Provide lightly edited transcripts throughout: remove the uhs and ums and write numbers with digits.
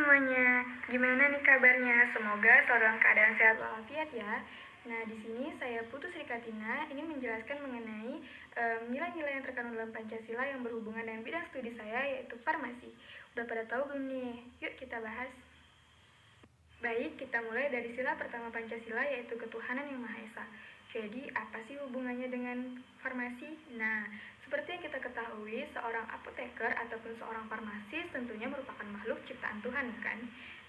semuanya, gimana nih kabarnya? Semoga selalu dalam keadaan sehat walafiat ya. Nah, di sini saya Putu Sri Katina ingin menjelaskan mengenai nilai-nilai yang terkandung dalam Pancasila yang berhubungan dengan bidang studi saya, yaitu farmasi. Udah pada tahu belum nih? Yuk kita bahas. Baik, kita mulai dari sila pertama Pancasila, yaitu ketuhanan yang Maha Esa. Jadi, apa sih hubungannya dengan farmasi? Nah, seperti yang kita ketahui, seorang apoteker ataupun seorang farmasis tentunya merupakan makhluk ciptaan Tuhan, kan?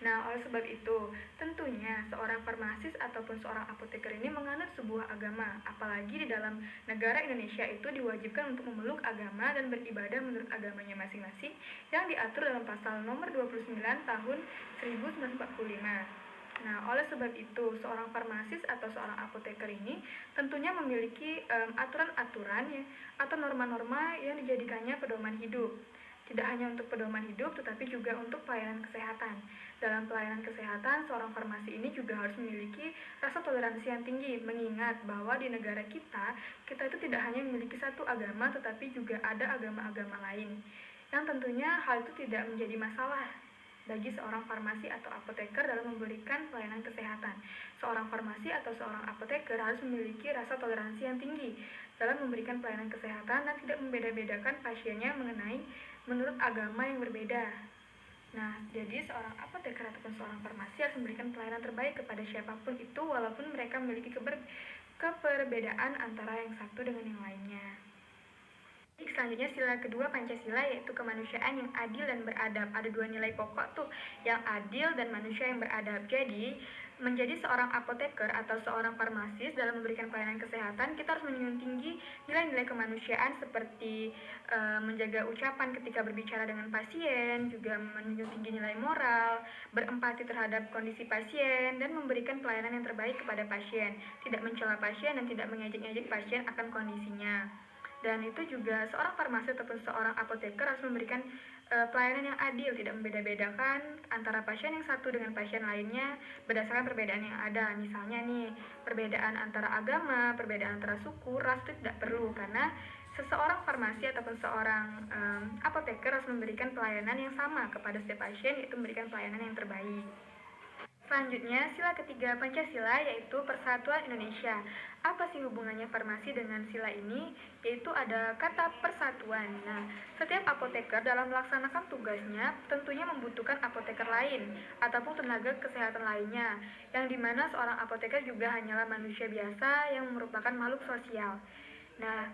Nah, oleh sebab itu, tentunya seorang farmasis ataupun seorang apoteker ini menganut sebuah agama, apalagi di dalam negara Indonesia itu diwajibkan untuk memeluk agama dan beribadah menurut agamanya masing-masing yang diatur dalam pasal nomor 29 tahun 1945. Nah, oleh sebab itu, seorang farmasis atau seorang apoteker ini tentunya memiliki aturan-aturan ya, atau norma-norma yang dijadikannya pedoman hidup. Tidak hanya untuk pedoman hidup, tetapi juga untuk pelayanan kesehatan. Dalam pelayanan kesehatan, seorang farmasi ini juga harus memiliki rasa toleransi yang tinggi, mengingat bahwa di negara kita itu tidak hanya memiliki satu agama, tetapi juga ada agama-agama lain. Yang tentunya hal itu tidak menjadi masalah bagi seorang farmasi atau apoteker dalam memberikan pelayanan kesehatan. Seorang farmasi atau seorang apoteker harus memiliki rasa toleransi yang tinggi dalam memberikan pelayanan kesehatan dan tidak membeda-bedakan pasiennya menurut agama yang berbeda. Nah, jadi seorang apoteker ataupun seorang farmasi harus memberikan pelayanan terbaik kepada siapapun itu walaupun mereka memiliki keperbedaan antara yang satu dengan yang lainnya. Selanjutnya sila kedua Pancasila, yaitu kemanusiaan yang adil dan beradab. Ada dua nilai pokok tuh, yang adil dan manusia yang beradab. Jadi menjadi seorang apoteker atau seorang farmasis dalam memberikan pelayanan kesehatan, kita harus menjunjung tinggi nilai-nilai kemanusiaan seperti menjaga ucapan ketika berbicara dengan pasien, juga menjunjung tinggi nilai moral, berempati terhadap kondisi pasien, dan memberikan pelayanan yang terbaik kepada pasien, tidak mencela pasien dan tidak mengejek-ngejek pasien akan kondisinya. Dan itu juga seorang farmasi ataupun seorang apoteker harus memberikan pelayanan yang adil, tidak membeda-bedakan antara pasien yang satu dengan pasien lainnya berdasarkan perbedaan yang ada. Misalnya nih, perbedaan antara agama, perbedaan antara suku, ras itu tidak perlu, karena seseorang farmasi ataupun seorang apoteker harus memberikan pelayanan yang sama kepada setiap pasien, yaitu memberikan pelayanan yang terbaik. Selanjutnya, sila ketiga Pancasila, yaitu Persatuan Indonesia. Apa sih hubungannya farmasi dengan sila ini? Yaitu ada kata persatuan. Nah, setiap apoteker dalam melaksanakan tugasnya tentunya membutuhkan apoteker lain ataupun tenaga kesehatan lainnya, yang dimana seorang apoteker juga hanyalah manusia biasa yang merupakan makhluk sosial. Nah,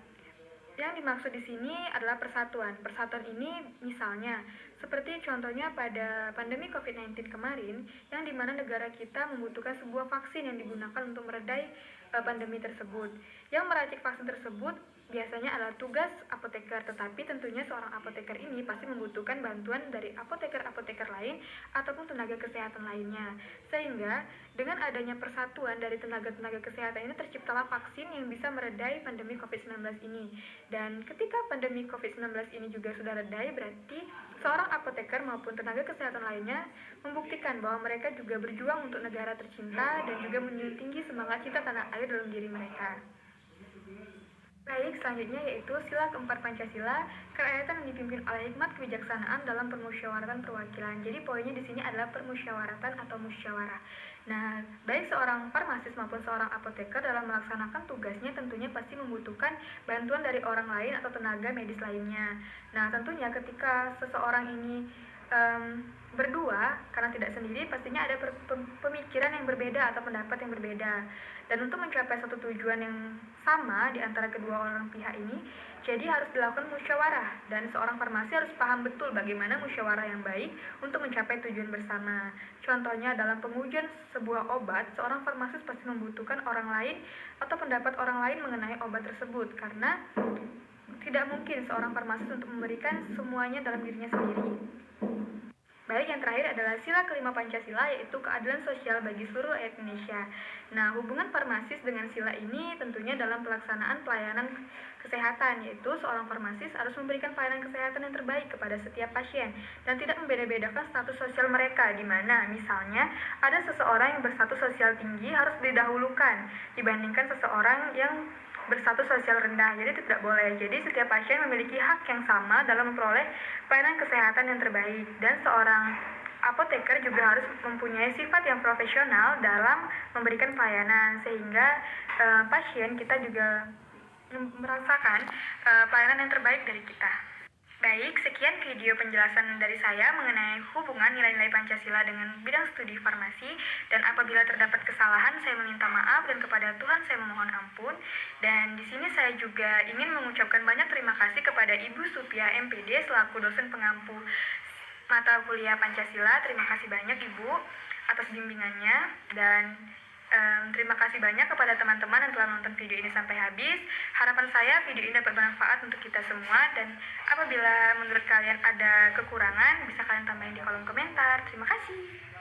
yang dimaksud di sini adalah persatuan. Persatuan ini misalnya seperti contohnya pada pandemi COVID-19 kemarin, yang dimana negara kita membutuhkan sebuah vaksin yang digunakan untuk meredai pandemi tersebut. Yang meracik vaksin tersebut biasanya adalah tugas apoteker, tetapi tentunya seorang apoteker ini pasti membutuhkan bantuan dari apoteker-apoteker lain ataupun tenaga kesehatan lainnya. Sehingga dengan adanya persatuan dari tenaga-tenaga kesehatan ini terciptalah vaksin yang bisa meredai pandemi COVID-19 ini. Dan ketika pandemi COVID-19 ini juga sudah redai, berarti seorang apoteker maupun tenaga kesehatan lainnya membuktikan bahwa mereka juga berjuang untuk negara tercinta dan juga menjunjung tinggi semangat cinta tanah air dalam diri mereka. Baik, selanjutnya yaitu sila keempat Pancasila, kerakyatan yang dipimpin oleh hikmat kebijaksanaan dalam permusyawaratan perwakilan. Jadi poinnya di sini adalah permusyawaratan atau musyawarah. Nah, baik seorang farmasis maupun seorang apoteker dalam melaksanakan tugasnya tentunya pasti membutuhkan bantuan dari orang lain atau tenaga medis lainnya. Nah, tentunya ketika seseorang ini berdua, karena tidak sendiri, pastinya ada pemikiran yang berbeda atau pendapat yang berbeda. Dan untuk mencapai satu tujuan yang sama di antara kedua orang pihak ini, jadi harus dilakukan musyawarah, dan seorang farmasi harus paham betul bagaimana musyawarah yang baik untuk mencapai tujuan bersama. Contohnya dalam pengujian sebuah obat, seorang farmasis pasti membutuhkan orang lain atau pendapat orang lain mengenai obat tersebut, karena tidak mungkin seorang farmasis untuk memberikan semuanya dalam dirinya sendiri. Baik, yang terakhir adalah sila kelima Pancasila, yaitu keadilan sosial bagi seluruh rakyat Indonesia. Nah, hubungan farmasis dengan sila ini tentunya dalam pelaksanaan pelayanan kesehatan, yaitu seorang farmasis harus memberikan pelayanan kesehatan yang terbaik kepada setiap pasien dan tidak membeda-bedakan status sosial mereka, di mana misalnya ada seseorang yang berstatus sosial tinggi harus didahulukan dibandingkan seseorang yang berstatus sosial rendah. Jadi tidak boleh. Jadi setiap pasien memiliki hak yang sama dalam memperoleh pelayanan kesehatan yang terbaik, dan seorang apoteker juga harus mempunyai sifat yang profesional dalam memberikan pelayanan, sehingga pasien kita juga merasakan pelayanan yang terbaik dari kita. Baik, sekian video penjelasan dari saya mengenai hubungan nilai-nilai Pancasila dengan bidang studi farmasi, dan apabila terdapat kesalahan saya meminta maaf dan kepada Tuhan saya memohon ampun. Dan di sini saya juga ingin mengucapkan banyak terima kasih kepada Ibu Supia MPD selaku dosen pengampu mata kuliah Pancasila. Terima kasih banyak Ibu atas bimbingannya, dan terima kasih banyak kepada teman-teman yang telah menonton video ini sampai habis. Harapan saya video ini dapat bermanfaat untuk kita semua, dan apabila menurut kalian ada kekurangan bisa kalian tambahin di kolom komentar. Terima kasih.